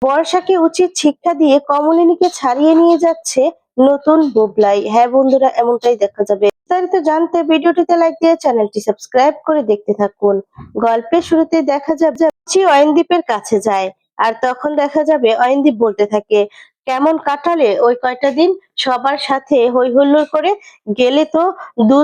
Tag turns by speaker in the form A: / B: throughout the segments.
A: বর্ষাকে উচিত শিক্ষা দিয়ে কমলিনীকে ছাড়িয়ে নিয়ে যাচ্ছে নতুন বুবলাই। হ্যাঁ বন্ধুরা, এমনটাই দেখা যাবে। বিস্তারিত জানতে ভিডিওটিতে লাইক দিয়ে চ্যানেলটি সাবস্ক্রাইব করে দেখতে থাকুন। গল্পের শুরুতে দেখা যাবে অয়নদীপের কাছে যায়, আর তখন দেখা যাবে অয়নদীপ বলতে থাকে, কেমন কাটালে ওই কয়টা দিন? সবার সাথে হই হুল্লোড় করে গেলে তো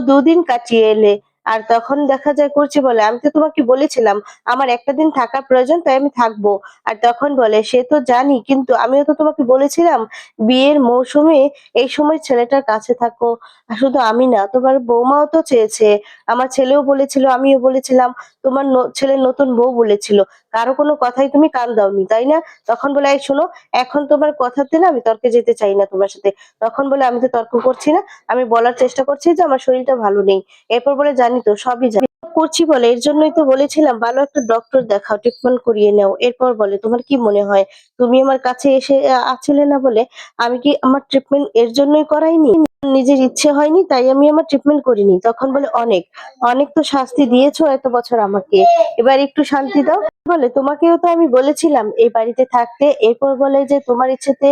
A: দুদিন কাটিয়ে এলে। আর তখন দেখা যায় কুর্চি বলে, আমি তো তোমাকে বলেছিলাম আমার একটা দিন থাকার প্রয়োজন, তাই আমি থাকবো। আর তখন বলে, সে তো জানি, কিন্তু আমিও তো তোমাকে বলেছিলাম বিয়ের মৌসুমে এই সময় ছেলেটার কাছে থাকো। আর শুধু আমি না, তোমার বৌমাও তো চেয়েছে, আমার ছেলেও বলেছিল, আমিও বলেছিলাম, তোমার ছেলের নতুন বউ বলেছিল, কারো কোনো কথাই তুমি কান দাওনি, তাই না? তখন বলে, এই শোনো, এখন তোমার কথাতে না আমি তর্কে যেতে চাই না তোমার সাথে। তখন বলে, আমি তো তর্ক করছি না, আমি বলার চেষ্টা করছি যে আমার শরীরটা ভালো নেই। এরপর বলে, জানি তো, সবই জানি করছি বলে, এর জন্যই তো বলেছিলাম ভালো একটা ডক্টর দেখাও, ট্রিটমেন্ট করিয়ে নাও। এরপর বলে, তোমার কি মনে হয় তুমি আমার কাছে এসে আছিলে না বলে আমি কি আমার ট্রিটমেন্ট এর জন্যই করাইনি? নিজের ইচ্ছে হয়নি তাই আমি আমার ট্রিটমেন্ট করিনি? তখন বলে, অনেক অনেক তো শাস্তি দিয়েছো এত বছর আমাকে, এবার একটু শান্তি দাও। বলে, তোমাকেও তো আমি বলেছিলাম এই বাড়িতে থাকতে। এরপর বলে যে, তোমার ইচ্ছেতে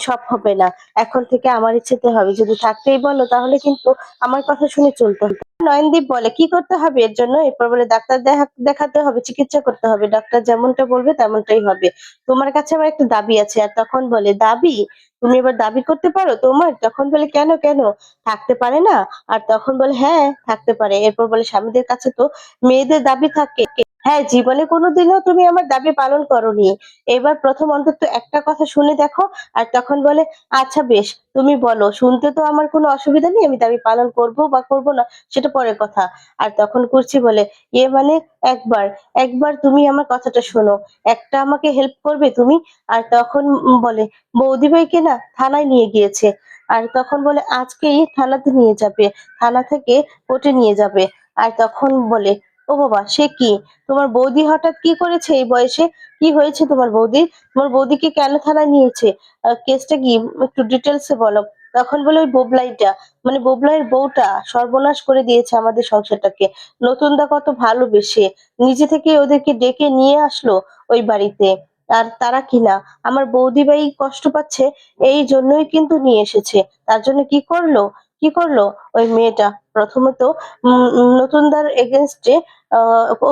A: সব হবে না, এখন থেকে আমার ইচ্ছেতে হবে। যদি থাকতেই বলো তাহলে কিন্তু আমার কথা শুনে চলতে হবে। নয়নদীপ বলে, কি করতে হবে এর জন্য? এরপর বলে, ডাক্তার দেখাতে হবে, চিকিৎসা করতে হবে, ডাক্তার যেমনটা বলবে তেমনটাই হবে। তোমার কাছে আমার একটা দাবি আছে। আর তখন বলে, দাবি? তুমি এবার দাবি করতে পারো তোমার? তখন বলে, কেন কেন, থাকতে পারে না? আর তখন বলে, হ্যাঁ থাকতে পারে। এরপর বলে, স্বামীদের কাছে তো মেয়েদের দাবি থাকে। হ্যাঁ, জীবনে কোনোদিনও তুমি আমার দাবি পালন করোনি, এবার প্রথম অন্তত একটা কথা শুনে দেখো। আর তখন বলে, আচ্ছা বেশ, তুমি বলো, শুনতে তো আমার কোনো অসুবিধা নেই, আমি দাবি পালন করব বা করব না সেটা পরের কথা। আর তখন কুর্চি বলে, মানে একবার একবার তুমি আমার কথাটা শোনো, একটা আমাকে হেল্প করবে তুমি? আর তখন বলে, বৌদি ভাইকে না থানায় নিয়ে গিয়েছে। আর তখন বলে, আজকেই থানাতে নিয়ে যাবে, থানা থেকে কোর্টে নিয়ে যাবে। আর তখন বলে, ও বাবা, সে কি? তোমার বৌদি হঠাৎ কি করেছে এই বয়সে? কি হয়েছে তোমার বৌদির? তোমার বৌদিকে কেন থানায় নিয়েছে? কেসটা কি, একটু ডিটেলসে বলো। তখন বলে, ওই বোবলাইটা, মানে বোবলাইয়ের বউটা সর্বনাশ করে দিয়েছে আমাদের সংসারটাকে। নতুন দা কত ভালোবেসে নিজে থেকে ওদেরকে ডেকে নিয়ে আসলো ওই বাড়িতে, আর তারা কিনা আমার বৌদিভাই কষ্ট পাচ্ছে এই জন্যই কিন্তু নিয়ে এসেছে। তার জন্য কি করলো, কি করলো ওই মেয়েটা? প্রথমত নতুনদার এগেনস্টে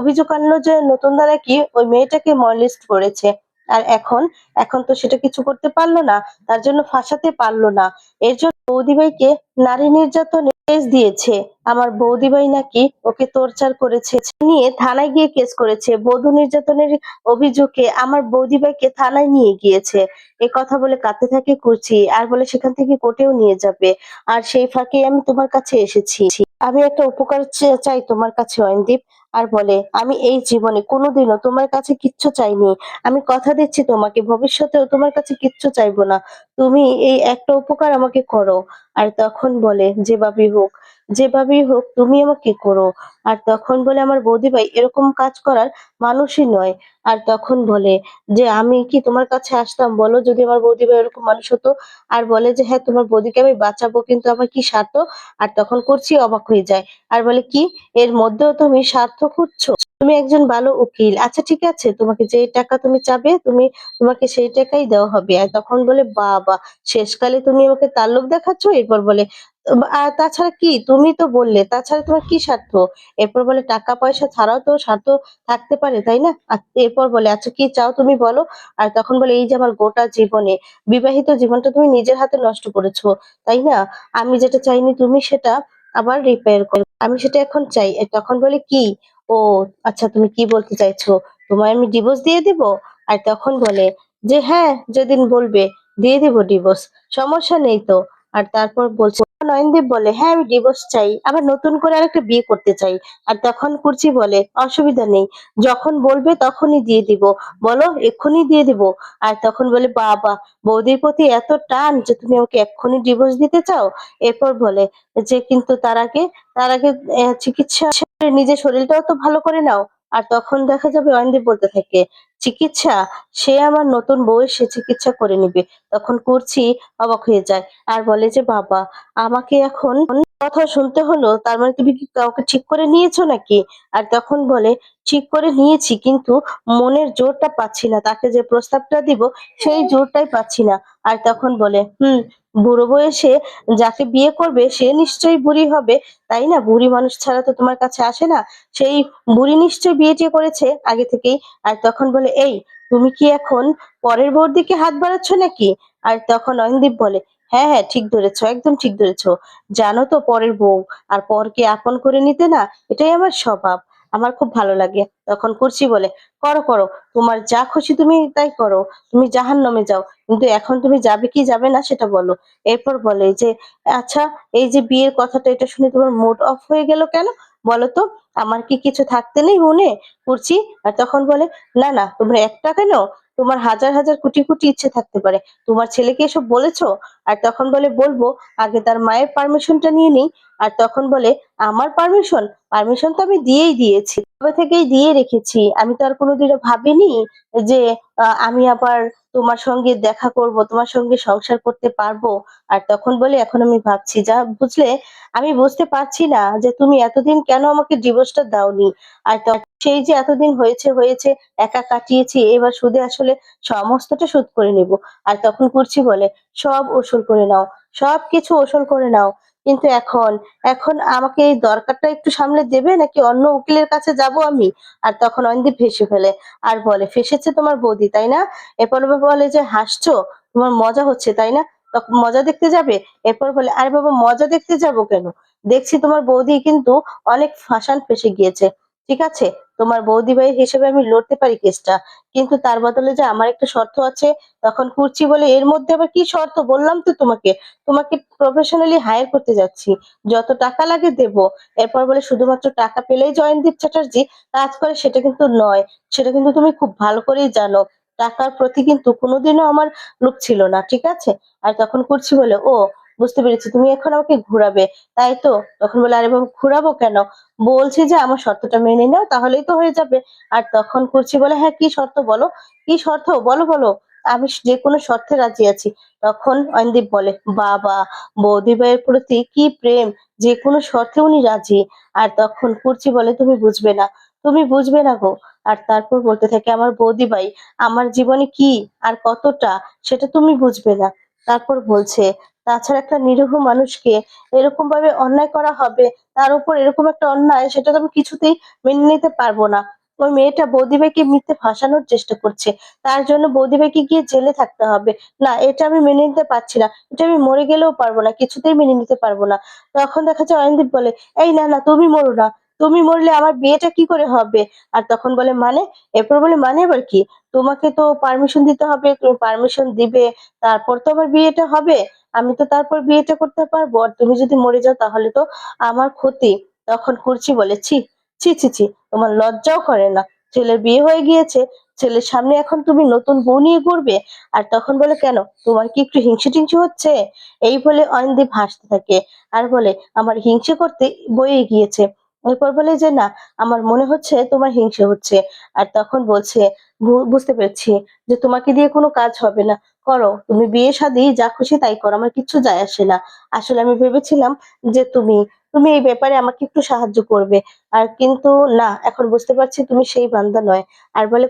A: অভিযোগ আনলো যে নতুনদা নাকি ওই মেয়েটাকে মলেস্ট করেছে। আর এখন এখন তো সেটা কিছু করতে পারলো না, তার জন্য ফাঁসাতে পারলো না। এর জন্য বৌদিভাইকে নারী নির্যাতনের কেস দিয়েছে। আমার বৌদিভাই নাকি ওকে টর্চার করেছে, নিয়ে থানায় গিয়ে কেস করেছে। বধূ নির্যাতনের অভিযোগে আমার বৌদিভাইকে থানায় নিয়ে গিয়েছে। এ কথা বলে কাঁদতে থাকে কুচি, আর বলে সেখান থেকে কোর্টেও নিয়ে যাবে। আর সেই ফাঁকে আমি তোমার কাছে এসেছি, আমি একটা উপকার চাই তোমার কাছে অয়নদীপ। আর বলে, আমি এই জীবনে কোনোদিনও তোমার কাছে কিচ্ছু চাইনি, আমি কথা দিচ্ছি তোমাকে ভবিষ্যতেও তোমার কাছে কিচ্ছু চাইবো না, তুমি এই একটা উপকার আমাকে করো। আর তখন বলে, যেভাবেই হোক, যেভাবেই হোক তুমি আমাকে করো। আর তখন বলে, আমার বৌদিভাই এরকম কাজ করার মানুষই নয়। আর তখন বলে যে, আমি কি তোমার কাছে আসতাম বলো যদি আমার বৌদিভাই এরকম মানুষ হতো? আর বলে যে, হ্যাঁ তোমার বৌদিকে আমি বাঁচাবো, কিন্তু আমার কি স্বার্থ? আর তখন করছি অবাক হয়ে যায়, আর বলে, কি এর মধ্যেও তুমি স্বার্থ খুঁজছো? তুমি একজন ভালো উকিল, আচ্ছা ঠিক আছে, তোমাকে যে টাকা তুমি চাবে তোমাকে সেই টাকাই দেওয়া হবে। আর তখন বলে, বাবা, শেষকালে তুমি আমাকে তার লোভ দেখাচ্ছ? এরপর বলে, আর তাছাড়া কি, তুমি তো বললে, তাছাড়া তোমার কি স্বার্থ? এরপর বলে, টাকা পয়সা ছাড়াও তো স্বার্থ থাকতে পারে, তাই না? এরপর বলে, আচ্ছা কি চাও তুমি বলো। আর তখন বলে, এই যে আমার গোটা জীবনে বিবাহিত জীবনটা তুমি নিজের হাতে নষ্ট করেছো, তাই না? আমি যেটা চাইনি তুমি সেটা আবার রিপেয়ার করো, আমি সেটা এখন চাই। তখন বলে, কি? ও আচ্ছা, তুমি কি বলতে চাইছো, তোমায় আমি ডিভোর্স দিয়ে দিব? আর তখন বলে যে, হ্যাঁ যেদিন বলবে দিয়ে দিব ডিভোর্স, সমস্যা নেই তো। আর তারপর বলছে, নয়নদীপ বলে, হ্যাঁ আমি ডিভোর্স চাই, আবার নতুন করে আরেকটা বিয়ে করতে চাই। আর তখন কুর্চি বলে, অসুবিধা নেই, যখন বলবে তখনই দিয়ে দিব, বলো এক্ষুনি দিয়ে দিব। আর তখন বলে, বাবা, বৌদির প্রতি এত টান যে তুমি ওকে এক্ষুনি ডিভোর্স দিতে চাও? এরপর বলে যে, কিন্তু তার আগে চিকিৎসা করে নিজের শরীরটাও তো ভালো করে নাও। আর তখন দেখা যাবে অয়নদীপ বলতে থাকে, চিকিৎসা, সে আমার নতুন বউয়ের সে চিকিৎসা করে নিবে। তখন কুর্চি অবাক হয়ে যায় আর বলে যে, "বাবা, আমাকে এখন কথা শুনতে হলো, তার মানে তুমি কি কাউকে ঠিক করে নিয়েছো নাকি?" আর তখন বলে, "ঠিক করে নিয়েছি, কিন্তু মনের জোরটা পাচ্ছি না। তাকে যে প্রস্তাবটা দিব সেই জোরটাই পাচ্ছি না।" আর তখন বলে, বুড়ো বয়সে যাকে বিয়ে করবে সে নিশ্চয়ই বুড়ি হবে, তাই না? বুড়ি মানুষ ছাড়া তো তোমার কাছে আসে না। সেই বুড়ি নিশ্চয়ই বিয়ে-টিয়ে করেছে আগে থেকেই।" আর তখন বলে, "এই, তুমি কি এখন পরের বউর দিকে হাত বাড়াচ্ছ নাকি?" আর তখন অয়নদীপ বলে, "হ্যাঁ, হ্যাঁ, ঠিক ধরেছ, একদম ঠিক ধরেছ। জানো তো পরের বউ, আর পরকে আপন করে নিতে না, এটাই আমার স্বভাব। আমার খুব ভালো লাগে।" তখন কুর্চি বলে, "করো, করো। তোমার যা খুশি তুমি তাই করো। তুমি জাহান্নামে যাও। কিন্তু এখন তুমি যাবে কি যাবে না সেটা বলো।" এরপর বলে যে, "আচ্ছা, এই যে বিয়ের কথাটা, এটা শুনে তোমার মুড অফ হয়ে গেল কেন? বলো তো? আমার কি কিছু থাকতে নেই মনে, কুর্চি?" আর তখন বলে, "না, না, তোমার একটা কেন? তোমার হাজার, হাজার কোটি, কোটি ইচ্ছে থাকতে পারে। তোমার ছেলেকে এসব বলেছো?" আর তখন বলে, "বলবো, আগে তার মায়ের পারমিশনটা নিয়ে নিই।" আর তখন বলে, "আমার পারমিশন? পারমিশন তো আমি দিয়েই দিয়েছি। কবে থেকেই দিয়ে রেখেছি। আমি তো আর কোনোদিনও ভাবিনি যে আমি আবার তোমার সঙ্গে দেখা করব, তোমার সঙ্গে সংসার করতে পারবো।" আর তখন বলে, "এখন আমি ভাবছি, যা বুঝলে, আমি বুঝতে পারছি না যে তুমি এতদিন কেন আমাকে ডিভোর্সটা দাওনি। আর সেই যে এতদিন হয়েছে, একা কাটিয়েছি, এবার সুদে আসলে সমস্তটা শোধ করে নিব।" আর তখন কুর্চি বলে, "সব ওসুল করে নাও, সবকিছু ওসুল করে নাও। কিন্তু এখন আমাকে এই দরকারটা একটু সামলে দেবে, নাকি অন্য উকিলের কাছে যাব আমি?" আর তখন অয়নদীপ হেসে ফেলে আর বলে, "ফেঁসেছে তোমার বৌদি, তাই না?" এরপর বলে যে, "হাসছো? তোমার মজা হচ্ছে, তাই না? মজা দেখতে যাবে?" এরপর বলে, "আরে বাবা, মজা দেখতে যাবো কেন? দেখছি তোমার বৌদি কিন্তু অনেক ফাঁসান ফেঁসে গিয়েছে। ঠিক আছে? তোমার বৌদি ভাই হিসেবে আমি লড়তে পারি কেসটা। কিন্তু তার বদলে যে আমার একটা শর্ত আছে।" তখন কুর্চি বলে, "এর মধ্যে আবার কি শর্ত? বললাম তো তোমাকে। তোমাকে প্রফেশনালি হায়ার করতে যাচ্ছি। যত টাকা লাগে দেব।" এরপর বলে, "শুধুমাত্র টাকা পেলেই জয়নদীপ চ্যাটার্জি কাজ করে সেটা কিন্তু নয়। সেটা কিন্তু তুমি খুব ভালো করেই জানো। টাকার প্রতি কিন্তু কোনোদিনও আমার লোভ ছিল না। ঠিক আছে?" আর তখন কুর্চি বলে, "ও, বুঝতে পেরেছি। তুমি এখন আমাকে ঘুরাবে, তাই তো?" তখন বলে, "আরে বাবা, ঘুরাবো কেন? বলছি যে আমার শর্তটা মেনে নাও, তাহলেই তো হয়ে যাবে।" আর তখন কুর্চি বলে, "হ্যাঁ, কি শর্ত বলো? কি শর্ত? বলো, বলো। আমি যেকোনো শর্তে রাজি আছি।" তখন অয়নদীপ বলে, "বাবা! বৌদি ভাইয়ের প্রতি কি প্রেম! যেকোনো শর্তে উনি রাজি।" আর তখন কুর্চি বলে, "তুমি বুঝবে না, তুমি বুঝবে না গো।" আর তারপর বলতে থাকে, "আমার বৌদি ভাই আমার জীবনে কি আর কতটা, সেটা তুমি বুঝবে না।" তারপর বলছে, "তাছাড়া একটা নিরীহ মানুষকে এরকম ভাবে অন্যায় করা হবে, তার উপর এরকম একটা অন্যায়, সেটা তো আমি কিছুতেই মেনে নিতে পারবো না। ওই মেয়েটা বৌদি ভাইকে মিথ্যে ফাঁসানোর চেষ্টা করছে। তার জন্য বৌদি ভাইকে গিয়ে জেলে থাকতে হবে। না, এটা আমি মেনে নিতে পারছি না। এটা আমি মরে গেলেও পারবো না। কিছুতেই মেনে নিতে পারবো না।" তখন দেখা যায় অয়নদীপ বলে, "এই না, না, তুমি মরো না। তুমি মরলে আমার বিয়েটা কি করে হবে?" আর তখন বলে, "মানে?" এরপর বলে, "মানে আবার কি? তোমাকে তো পারমিশন দিতে হবে। তুমি পারমিশন দিবে, তারপর তো আমার বিয়েটা হবে। আমি তো তারপর বিয়েটা করতে পারবো। আর তুমি যদি মরে যাও তাহলে তো আমার ক্ষতি।" তখন কুর্চি বলে, "ছি, ছি, ছি, ছি, তোমার লজ্জাও করে না? ছেলের বিয়ে হয়ে গিয়েছে, ছেলের সামনে এখন তুমি নতুন বউ নিয়ে ঘুরবে?" আর তখন বলে, "কেন? তোমার কি একটু হিংসে-টিংসে হচ্ছে?" এই বলে অয়নদীপ হাসতে থাকে আর বলে, "আমার হিংসে করতে বয়ে গিয়েছে।" এরপর বলে যে, "না, আমার মনে হচ্ছে তোমার হিংসে হচ্ছে।" আর তখন বলছে, বুঝতে পেরেছি যে তোমাকে দিয়ে কোনো কাজ হবে না। করো। তুমি বিয়ে-শাদী যা খুশি তাই করো। আমার কিচ্ছু যায় আসে না। আসলে আমি ভেবেছিলাম যে তুমি এই ব্যাপারে আমাকে একটু সাহায্য করবে। আর কিন্তু না, এখন বুঝতে পারছি তুমি সেই বান্দা নয়।" আর বলে,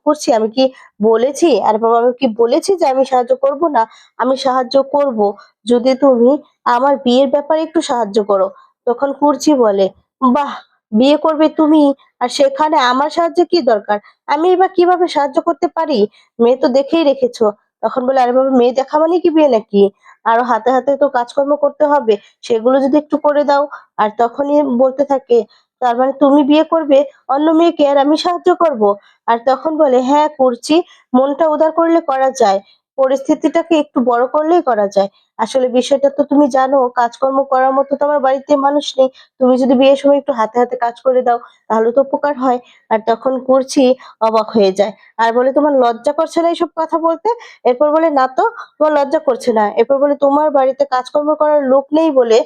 A: "করছি, আমি কি বলেছি? আর বাবা, আমি কি বলেছি যে আমি সাহায্য করব না? আমি সাহায্য করব, যদি তুমি আমার বিয়ের ব্যাপারে একটু সাহায্য করো।" তখন কুর্চি বলে, "বাহ! বিয়ে করবে তুমি, আর সেখানে আমার সাহায্যের কি দরকার? আমি এবার কিভাবে সাহায্য করতে পারি? মেয়ে তো দেখেই রেখেছো।" তখন বলে, "আরে বাবা, মেয়ে দেখা মানে কি বিয়ে নাকি? আরো হাতে, হাতে তো কাজকর্ম করতে হবে। সেগুলো যদি একটু করে দাও।" আর তখনই বলতে থাকে, "তার মানে তুমি বিয়ে করবে অন্য মেয়েকে, আর আমি সাহায্য করব?" আর তখন বলে, "হ্যাঁ, করছি। মনটা উদার করলে করা যায়। পরিস্থিতিটাকে একটু বড় করলেই করা যায়। আসলে বিষয়টা তো তুমি জানো, কাজকর্ম করার মতো তো আমার বাড়িতে মানুষ নেই। তুমি যদি বিয়ের সময় একটু হাতে হাতে কাজ করে দাও তাহলে তো উপকার হয়। আর তখন কুর্চি অবাক হয়ে যায় আর বলে, তোমার লজ্জা করছে না এইসব কথা বলতে? এরপর বলে, না তো, তোমার লজ্জা করছে না? এরপর বলে, তোমার বাড়িতে কাজকর্ম করার লোক নেই বলে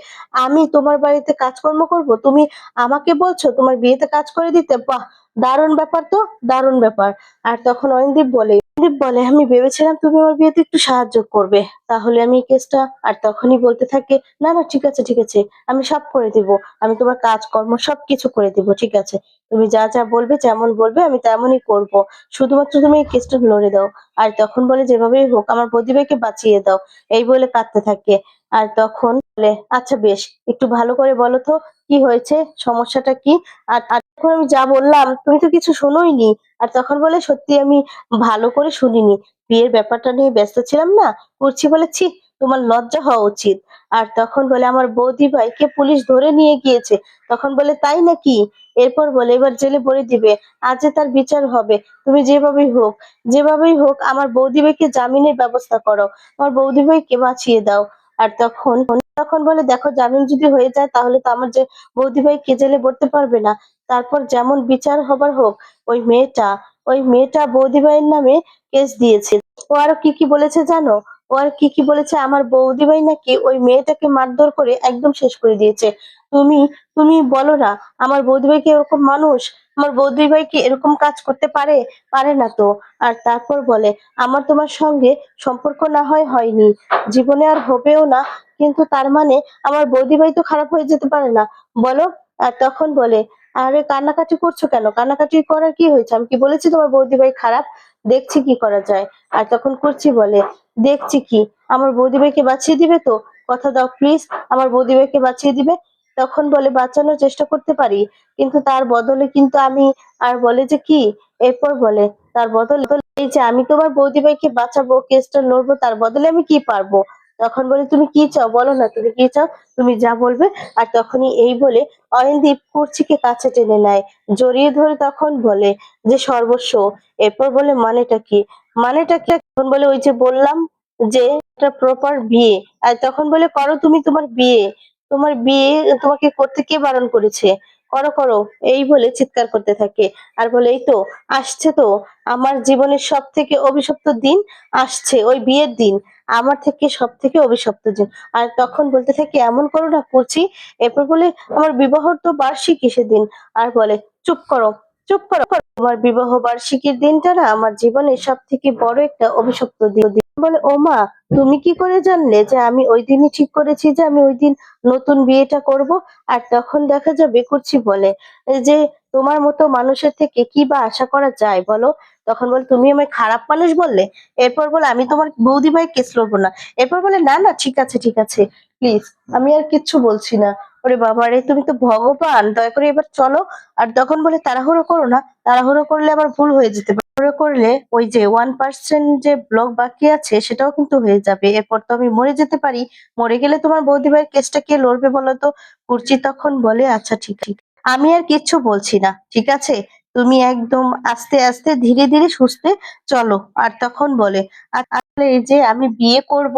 A: আমি তোমার বাড়িতে কাজকর্ম করব? তুমি আমাকে বলছো তোমার বিয়েতে কাজ করে দিতে? বাহ, দারুণ ব্যাপার তো, দারুণ ব্যাপার। আর তখন অয়নদীপ বলে, আমি ভেবেছিলাম তুমি আমার বিয়েতে একটু সাহায্য করবে, তাহলে আমি এই কেসটা। আর তখনই বলতে থাকে, না না, ঠিক আছে ঠিক আছে, আমি সব করে দিব, আমি তোমার কাজকর্ম সবকিছু করে দিব, ঠিক আছে, তুমি যা যা বলবে, যেমন বলবে আমি তেমনই করব, শুধুমাত্র তুমি এই কেসটা লড়ে দাও। আর তখন বলে, যেভাবেই হোক আমার প্রতিভাকে বাঁচিয়ে দাও, এই বলে কাঁদতে থাকে। আর তখন বলে, আচ্ছা বেশ, একটু ভালো করে বলো তো কি হয়েছে, সমস্যাটা কি? আর তখন আমি যা বললাম তুমি তো কিছু শোনোইনি। আর তখন বলে, সত্যি আমি ভালো করে শুনিনি, বিয়ের ব্যাপারটা নিয়ে ব্যস্ত ছিলাম না। করছি বলে, ছি, তোমার লজ্জা হওয়া উচিত। আর তখন বলে, আমার বৌদি ভাইকে পুলিশ ধরে নিয়ে গিয়েছে। তখন বলে, তাই নাকি? এরপর বলে, এবার জেলে ভরে দিবে, আজ যে তার বিচার হবে, তুমি যেভাবেই হোক আমার বৌদি ভাইকে জামিনের ব্যবস্থা করো, আমার বৌদি ভাইকে বাঁচিয়ে দাও। আর তখন তখন বলে, দেখো, জামিন যদি হয়ে যায় তাহলে তো আমার যে বৌদি ভাইকে জেলে ভরতে পারবে না, তারপর যেমন বিচার হবার হোক। ওই মেয়েটা ওই মেয়েটা বৌদি ভাইয়ের নামে কেস দিয়েছে। ও আরো কি কি বলেছে জানো? ও আর কি কি বলেছে, আমার বৌদি ভাই নাকি ওই মেয়েটাকে মারধর করে একদম শেষ করে দিয়েছে। তুমি তুমি বলো না, আমার বৌদি ভাই কি এরকম মানুষ? আমার বৌদি ভাই কি এরকম কাজ করতে পারে? পারে না তো। আর তারপর বলে, আমার তোমার সঙ্গে সম্পর্ক না হয় হয়নি, জীবনে আর হবেও না, কিন্তু তার মানে আমার বৌদি ভাই তো খারাপ হয়ে যেতে পারে না, বলো? আর তখন বলে, আরে কান্নাকাটি করছো কেন? কান্নাকাটি করার কি হয়েছে? আমি কি বলেছি তোমার বৌদি ভাই খারাপ? দেখছি কি করা যায়। আর তখন কুর্চি বলে, দেখছি কি, আমার বৌদি ভাইকে বাঁচিয়ে দিবে তো? কথা দাও প্লিজ, আমার বৌদি ভাইকে বাঁচিয়ে দিবে। তখন বলে, বাঁচানোর চেষ্টা করতে পারি, কিন্তু তার বদলে কিন্তু আমি। আর বলে যে কি? এরপর বলে, তার বদলে এই যে আমি তোমার বৌদি ভাইকে বাঁচাবো, কেসটা লড়বো, তার বদলে আমি কি পারবো? তখন বলে, তুমি কি চাও বলো না, তুমি কি চাও, তুমি যা বলবে। আর তখনই এই বলে অয়নদীপ কুর্চিকে কাছে টেনে নেয়, জড়িয়ে ধরে তখন বলে যে সর্বস্ব। এরপর বলে, মানেটা কি? তখন বলে, ওই যে বললাম যে একটা প্রপার বিয়ে। আর তখন বলে, করো তুমি তোমার বিয়ে তোমাকে করতে কে বারণ করেছে? করো করো, এই বলে চিৎকার করতে থাকে। আর বলে, এই তো আসছে তো, আমার জীবনের সব থেকে অভিশপ্ত দিন আসছে, ওই বিয়ের দিন, আমার থেকে সব থেকে অভিশপ্ত দিন। আর তখন বলতে থাকে, এমন করো না কুচি। এরপর বলে, আমার বিবাহর তো বার্ষিকী সেদিন। আর বলে, চুপ করো, চুপ করো, আমার বিবাহ বার্ষিকীর দিনটা না আমার জীবনের সব থেকে বড় একটা অভিশপ্ত দিন। বলে, ও মা, তুমি কি করে জানলে যে আমি ওই দিনই ঠিক করেছি যে আমি ওই দিন নতুন বিয়েটা করব? আর তখন দেখা যাবে কুর্চি বলে যে, তোমার মতো মানুষের থেকে কি বা আশা করা যায় বলো? তখন বলে, তুমি আমায় খারাপ মানুষ বললে। এরপর বলে, আমি তোমার বৌদি ভাই কেস লড়বো না। এরপর বলে, না না, ঠিক আছে ঠিক আছে, প্লিজ, আমি আর কিচ্ছু বলছি না। ওরে বাবা রে, তুমি তো ভগবান, দয়া করে এবার চলো। আর তখন বলে, তাড়াহুড়ো করো না, তাড়াহুড়ো করলে আবার ভুল হয়ে যেতে পারে, তাড়াহুড়ো করলে ওই যে 1% যে ব্লক বাকি আছে সেটাও কিন্তু হয়ে যাবে, এরপর তো আমি মরে যেতে পারি। মরে গেলে তোমার বৌদি ভাইয়ের কেসটা কে লড়বে বলো তো? কুর্চি তখন বলে, আচ্ছা ঠিক ঠিক, আমি আর কিচ্ছু বলছি না, ঠিক আছে, তুমি একদম আস্তে আস্তে ধীরে ধীরে সুস্থে চলো। আর তখন বলে, আসলে এই যে আমি বিয়ে করব,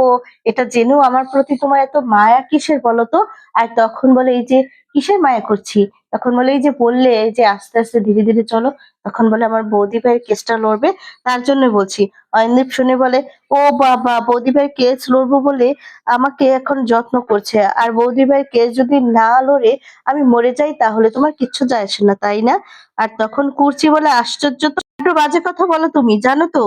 A: এটা জেনেও আমার প্রতি তোমার এত মায়া কিসের বলো তো? আর তখন বলে, এই যে কিসের মায়া করছি? তখন বলে, এই যে বললে যে আস্তে আস্তে ধীরে ধীরে চলো, তখন বলে, আমার বৌদি ভাইয়ের কেসটা লড়বে, তার জন্য বলছি। অয়নদীপ শুনে বলে, ও বাবা, বৌদি ভাইয়ের কেস লড়বো বলে আমাকে এখন যত্ন করছে, আর বৌদি ভাইয়ের কেস যদি না লড়ে আমি মরে যাই তাহলে তোমার কিচ্ছু যায় আসে না, তাই না? আর তখন কুর্চি বলে, আশ্চর্য তো, একটু বাজে কথা বলো তুমি, জানো তো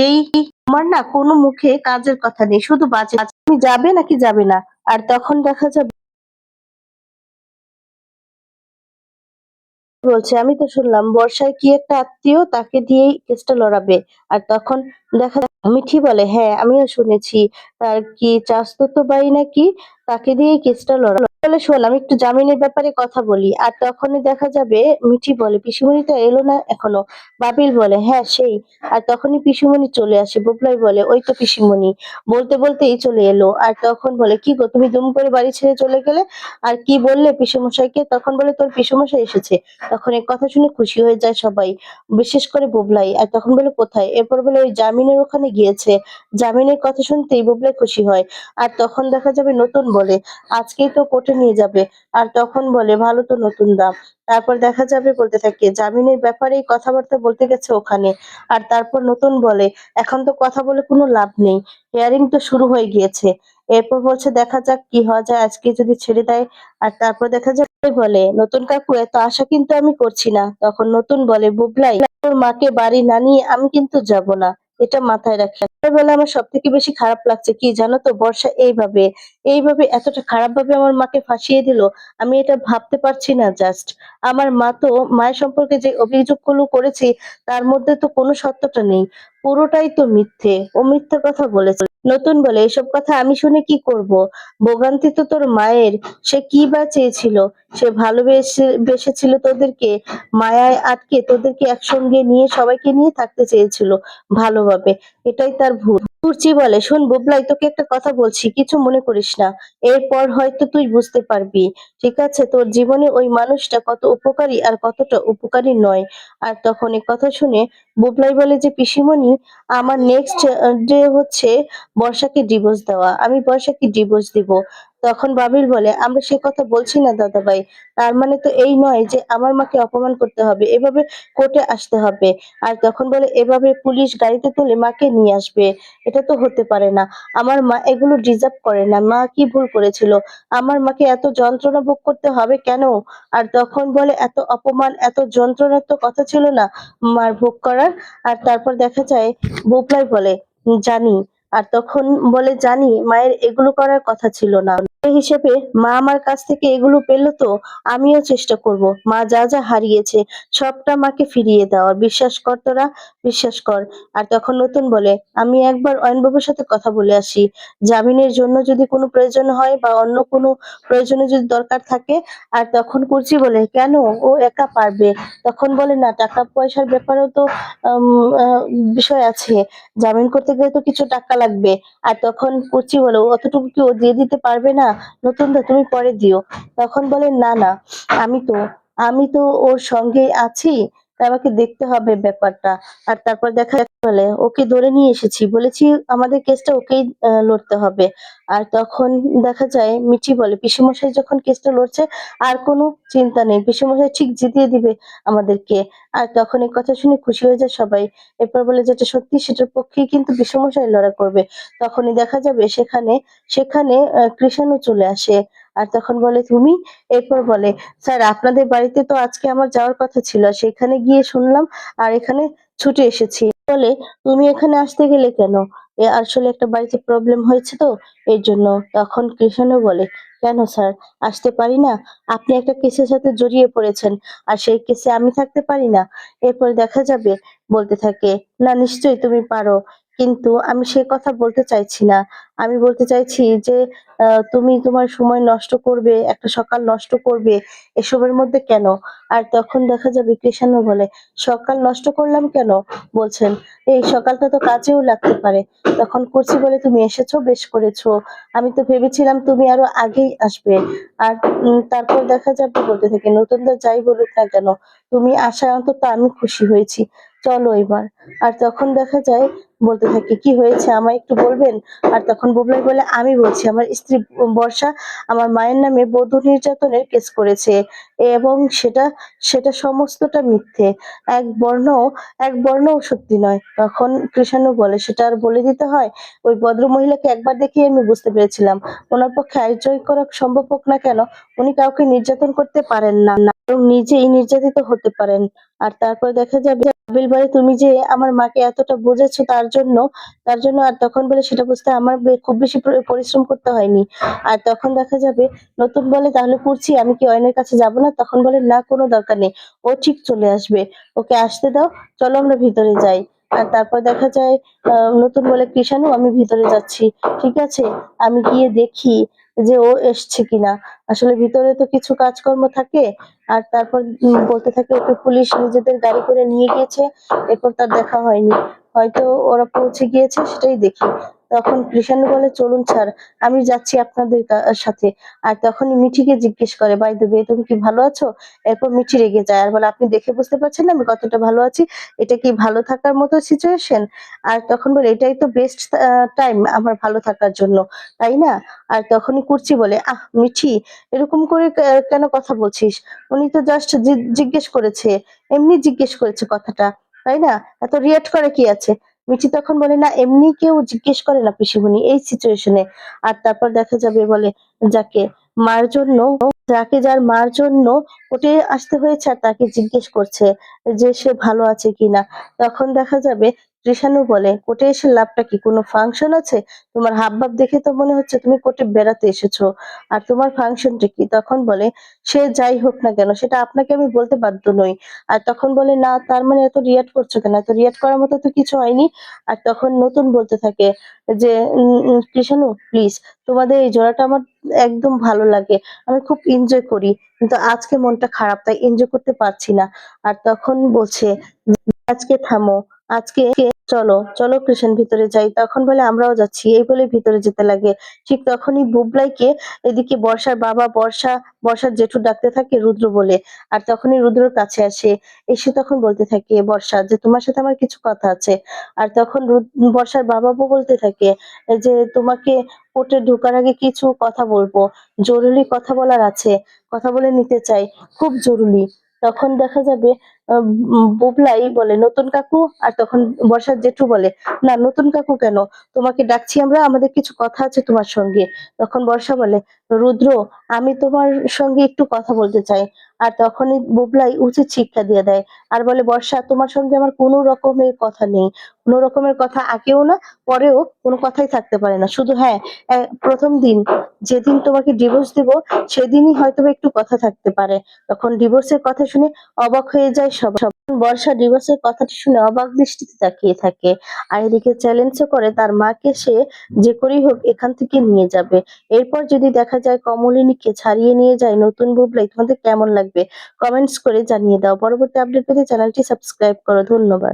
A: এই তোমার না কোনো মুখে কাজের কথা নেই, শুধু বাজে কাজ। তুমি যাবে নাকি যাবে না? আর তখন দেখা যাবে বলছে, আমি তো শুনলাম বর্ষায় কি একটা আত্মীয় তাকে দিয়েই কেসটা লড়াবে। আর তখন দেখা মিঠি বলে, হ্যাঁ আমিও শুনেছি, তার কি চাচাতো ভাই নাকি তাকে দিয়েই কেসটা লড়াবে। বলে শোন আমি একটু জামিনের ব্যাপারে কথা বলি। আর তখনই দেখা যাবে মিঠি বলে পিসিমণি তো এলো না এখনো। বাবিল বলে হ্যাঁ সেই। আর তখনই পিসিমণি চলে আসে। বুবলাই বলে ওই তো পিসিমণি। বলতে বলতেই চলে এলো। আর তখন বলে কি গো তুমি দুম করে বাড়ি ছেড়ে চলে গেলে? আর কি বললে পিসেমশাইকে? তখন বলে তোর পিসেমশাই এসেছে। তখন এই কথা শুনে খুশি হয়ে যায় সবাই। বিশেষ করে বুবলাই। আর তখন বলে কোথায়? এরপর বলে ওই জামিনের ওখানে গিয়েছে। জামিনের কথা শুনতেই বুবলাই খুশি হয়। আর তখন দেখা যাবে নতুন বলে আজকেই তো কোর্টে নিয়ে যাবে। আর তখন বলে ভালো তো নতুন দাম। তারপর দেখা যাবে বলতে থাকে জামিনের ব্যাপারেই কথাবার্তা বলতে গেছে ওখানে। আর তারপর নতুন বলে এখন তো কথা বলে কোনো লাভ নেই। হিয়ারিং তো শুরু হয়ে গিয়েছে। এরপর বলছে দেখা যাক কি হওয়া যায় আজকে যদি ছেড়ে দেয়। আর তারপর দেখা যাক বলে নতুন কাকু এত আশা কিন্তু আমি করছি না। তখন নতুন বলে বুবলাই তোর মাকে বাড়ি না নিয়ে আমি কিন্তু যাব না। এটা মাথায় রাখি। বলে আমার সব থেকে বেশি খারাপ লাগছে কি জানো তো বর্ষা এইভাবে এতটা খারাপ ভাবে আমার মাকে ফাঁসিয়ে দিল। আমি এটা ভাবতে পারছি না জাস্ট। আমার মা তো মায়ের সম্পর্কে যে অভিযোগগুলো করেছি তার মধ্যে তো কোনো সত্যটা নেই। পুরোটাই তো মিথ্যে। ও মিথ্যে কথা বলেছে। নতুন বলে এসব কথা আমি শুনে কি করব? ভোগান্তি তো তোর মায়ের। সে কি বা চেয়েছিল? সে বেসেছিল তোদেরকে, মায়ায় আটকে তোদেরকে একসঙ্গে নিয়ে সবাইকে নিয়ে থাকতে চেয়েছিল ভালোভাবে। এটাই তার ভুল। কুর্চি বলে শোন বুবলাই তোকে একটা কথা বলছি কিছু মনে করিস না। এরপর হয়তো তুই বুঝতে পারবি। ঠিক আছে তোর জীবনে ওই মানুষটা কত উপকারী আর কতটা উপকারী নয়। আর তখন এই কথা শুনে বুবলাই বলে যে পিসিমণি আমার নেক্সট ডে হচ্ছে বর্ষাকে ডিভোর্স দেওয়া। আমি বর্ষাকে ডিভোর্স দিব। তখন বাবিল বলে আমরা সে কথা বলছি না দাদাভাই। তার মানে তো এই নয় যে আমার মাকে অপমান করতে হবে এভাবে কোর্টে আসতে হবে। আর তখন বলে এভাবে পুলিশ গাড়িতে তুলে মাকে নিয়ে আসবে। এটা তো হতে পারে না। আমার মা এগুলো ডিজার্ভ করে না। মা কি ভুল করেছিল? আমার মাকে এত যন্ত্রণা ভোগ করতে হবে কেন? আর তখন বলে এত অপমান এত যন্ত্রণার তো কথা ছিল না মার ভোগ করার। আর তারপর দেখা যায় বুবলাই বলে জানি। আর তখন বলে জানি মায়ের এগুলো করার কথা ছিল না। এই হিসেবে মা আমার কাছ থেকে এগুলো পেলো তো আমিও চেষ্টা করব মা যা যা হারিয়েছে সবটা মাকে ফিরিয়ে দেওয়ার। বিশ্বাস কর তোরা, বিশ্বাস কর। আর তখন নতুন বলে আমি একবার অয়নবাবুর সাথে কথা বলে আসি। জামিনের জন্য যদি কোনো প্রয়োজন হয় বা অন্য কোনো প্রয়োজনে যদি দরকার থাকে। আর তখন কুর্চি বলে কেন? ও একা পারবে। তখন বলে না টাকা পয়সার ব্যাপারেও তো আম, আহ, বিষয় আছে। জামিন করতে গেলে তো কিছু টাকা লাগবে। আর তখন কুচি বলে অতটুকু কি ও দিয়ে দিতে পারবে না? নতুন দা তুমি পরে দিও। তখন বলে না না আমি তো আমি তো ওর সঙ্গে আছি। তাই আমাকে দেখতে হবে ব্যাপারটা। আর তারপর দেখা বলে ওকে ধরে নিয়ে এসেছি বলেছি আমাদের কেসটা ওকেই লড়তে হবে। আর তখন দেখা যায় মিঠি বলে পিসেমশাই যখন কেসটা লড়ছে আর কোনো চিন্তা নেই পিসেমশাই ঠিক জিতিয়ে দিবে আমাদেরকে। আর তখন এই কথা শুনে খুশি হয়ে যায় সবাই। এরপর বলে যেটা সত্যি সেটার পক্ষেই কিন্তু পিসেমশাই লড়াই করবে। তখনই দেখা যাবে সেখানে সেখানে কৃষাণু চলে আসে। আর তখন বলে তুমি? এরপর বলে স্যার আপনাদের বাড়িতে তো আজকে আমার যাওয়ার কথা ছিল সেখানে গিয়ে শুনলাম আর এখানে ছুটে এসেছি। বলে তুমি এখানে আসতে গেলে কেন? আসলে একটা বাড়িতে প্রবলেম হয়েছে তো এর জন্য। তখন কৃষাণু বলে কেন স্যার আসতে পারি না? আপনি একটা কেসের সাথে জড়িয়ে পড়েছেন আর সেই কেসে আমি থাকতে পারি না? এরপর দেখা যাবে বলতে থাকে না নিশ্চয়ই তুমি পারো। কিন্তু আমি সে কথা বলতে চাইছি না। আমি বলতে চাইছি যে তুমি তোমার সময় নষ্ট করবে, একটা সকাল নষ্ট করবে এসবের মধ্যে কেন? আর তখন দেখা যাবে কৃষাণু বলে সকাল নষ্ট করলাম কেন বলছেন? এই সকালটা তো কাজেও লাগতে পারে। তখন কুর্চি বলে তুমি এসেছো বেশ করেছো। আমি তো ভেবেছিলাম তুমি আরো আগেই আসবে। আর তারপর দেখা যাবে বলতে থাকে নতুনরা যাই বলুক না কেন তুমি আসায় অন্তত আমি খুশি হয়েছি। চলো এবার। আর তখন দেখা যায় বলতে থাকে কি হয়েছে আমায় একটু বলবেন? আর তখন বুবলাই বলে আমি বলছি আমার স্ত্রী বর্ষা আমার মায়ের নামে বধূ নির্যাতনের কেস করেছে এবং সেটা সেটা সমস্তটা মিথ্যে। এক বর্ণ এক বর্ণও সত্যি নয়। তখন কৃষাণু বলে সেটা আর বলে দিতে হয়? ওই ভদ্র মহিলাকে একবার দেখেই আমি বুঝতে পেরেছিলাম ওনার পক্ষে আইজয় করা সম্ভব হোক না কেন উনি কাউকে নির্যাতন করতে পারেন না এবং নিজেই নির্যাতিত হতে পারেন। আর তারপর দেখা যাবে আবিল বলে তুমি যে আমার মাকে এতটা বুঝেছো তার জন্য আর তখন বলে সেটা বুঝতে আমার খুব বেশি পরিশ্রম করতে হয়নি। আর তখন দেখা যাবে নতুন বলে তাহলে পড়ছি আমি কি অয়নের কাছে যাব না? তখন বলে না কোনো দরকার নেই। ও ঠিক চলে আসবে। ওকে আসতে দাও। চলো আমরা ভিতরে যাই। আর তারপর দেখা যায় নতুন বলে কৃষাণু আমি ভিতরে যাচ্ছি। ঠিক আছে আমি গিয়ে দেখি যে ও এসছে কিনা। আসলে ভিতরে তো কিছু কাজকর্ম থাকে। আর তারপর বলতে থাকে ওকে পুলিশ নিজেদের গাড়ি করে নিয়ে গিয়েছে। এরপর তার দেখা হয়নি। হয়তো ওরা পৌঁছে গিয়েছে সেটাই দেখি। তখন কৃষাণু বলে, "চলুন স্যার, আমি যাচ্ছি আপনাদের সাথে।" আর তখনই মিঠিকে জিজ্ঞেস করে, "বাই দ্য ওয়ে তুমি কি ভালো আছো?" এরপর মিঠি রেগে যায় আর বলে, "আপনি দেখে বুঝতে পারছেন না আমি কতটা ভালো আছি? এটা কি ভালো থাকার মতো সিচুয়েশন?" আর তখন বলে, "এটাই তো বেস্ট টাইম আমার ভালো থাকার জন্য, তাই না?" আর তখনই কুর্চি বলে, "আহ মিঠি, এরকম করে কেন কথা বলছিস? উনি তো জাস্ট জিজ্ঞেস করেছে, এমনি জিজ্ঞেস করেছে কথাটা, তাই না? এত রিঅ্যাক্ট করে কি আছে?" মিঠি তখন বলে, "না এমনি কেউ জিজ্ঞেস করে না পিসিমণি এই সিচুয়েশনে।" আর তারপর দেখা যাবে বলে, যাকে মার জন্য যার মার জন্য কোর্টে আসতে হয়েছে আর তাকে জিজ্ঞেস করছে যে সে ভালো আছে কিনা। তখন দেখা যাবে কৃষাণু বলে, "কোর্টে এসে লাভটা কি? কোনো ফাংশন আছে? তোমার হাবভাব দেখে তো মনে হচ্ছে তুমি কোর্টে বেড়াতে এসেছো। আর তোমার ফাংশনটা কি?" তখন বলে, "সে যাই হোক না কেন সেটা আপনাকে আমি বলতে বাধ্য নই।" আর তখন বলে, "না তার মানে এত রিঅ্যাক্ট করছো কেন? এত রিঅ্যাক্ট করার মতো তো কিছু হয়নি।" আর তখন নতুন বলতে থাকে যে, কৃষাণু প্লিজ তোমাদের এই জোড়াটা আমার একদম ভালো লাগে। আমি খুব এনজয় করি। কিন্তু আজকে মনটা খারাপ তাই এনজয় করতে পারছি না।" আর তখন বলছে, "আজকে থামো। আজকে চলো কৃষাণ ভিতরে যাই।" তখন বলে, "আমরাও যাচ্ছি।" এই বলে ভিতরে যেতে লাগে। ঠিক তখনই বুবলাইকে এদিকে বর্ষার বাবা বর্ষার জেঠু ডাকতে থাকে রুদ্র বলে। আর তখনই রুদ্রর কাছে আসে। এসে তখন বলতে থাকে বর্ষা যে, "তোমার সাথে আমার কিছু কথা আছে।" আর তখন বর্ষার বাবা বলতে থাকে যে, "তোমাকে কোর্টে ঢোকার আগে কিছু কথা বলবো। জরুরি কথা বলার আছে। কথা বলে নিতে চাই। খুব জরুরি।" তখন দেখা যাবে বুবলাই বলে, "নতুন কাকু?" আর তখন বর্ষার জেঠু বলে, "না নতুন কাকু কেন? তোমাকে ডাকছি আমরা, আমাদের কিছু কথা আছে তোমার সঙ্গে।" তখন বর্ষা বলে, "রুদ্র, আমি তোমার সঙ্গে একটু কথা বলতে চাই।" আর তখনই বুবলাই উচিত শিক্ষা দিয়ে দেয়। আর বলে, "বর্ষা তোমার সঙ্গে আমার কোনো রকমের কথা নেই। কোনো রকমের কথা আগেও না, পরেও কোনো কথাই থাকতে পারে না। শুধু হ্যাঁ, ১ম দিন যেদিন তোমাকে ডিভোর্স দিব সেদিনই হয়তোবা একটু কথা থাকতে পারে।" তখন ডিভোর্সের কথা শুনে অবাক হয়ে যায় সবাই। বর্ষা ডিভোর্সের কথাটি শুনে অবাক দৃষ্টিতে তাকিয়ে থাকে। আর এদিকে চ্যালেঞ্জও করে তার মাকে সে যে করেই হোক এখান থেকে নিয়ে যাবে। এরপর যদি দেখা যায় কমলিনীকে ছাড়িয়ে নিয়ে যায় নতুন বুবলাই, তোমাদের কেমন লাগবে? কমেন্টস করে জানিয়ে দাও। পরবর্তী আপডেট পেতে চ্যানেলটি সাবস্ক্রাইব করো। ধন্যবাদ।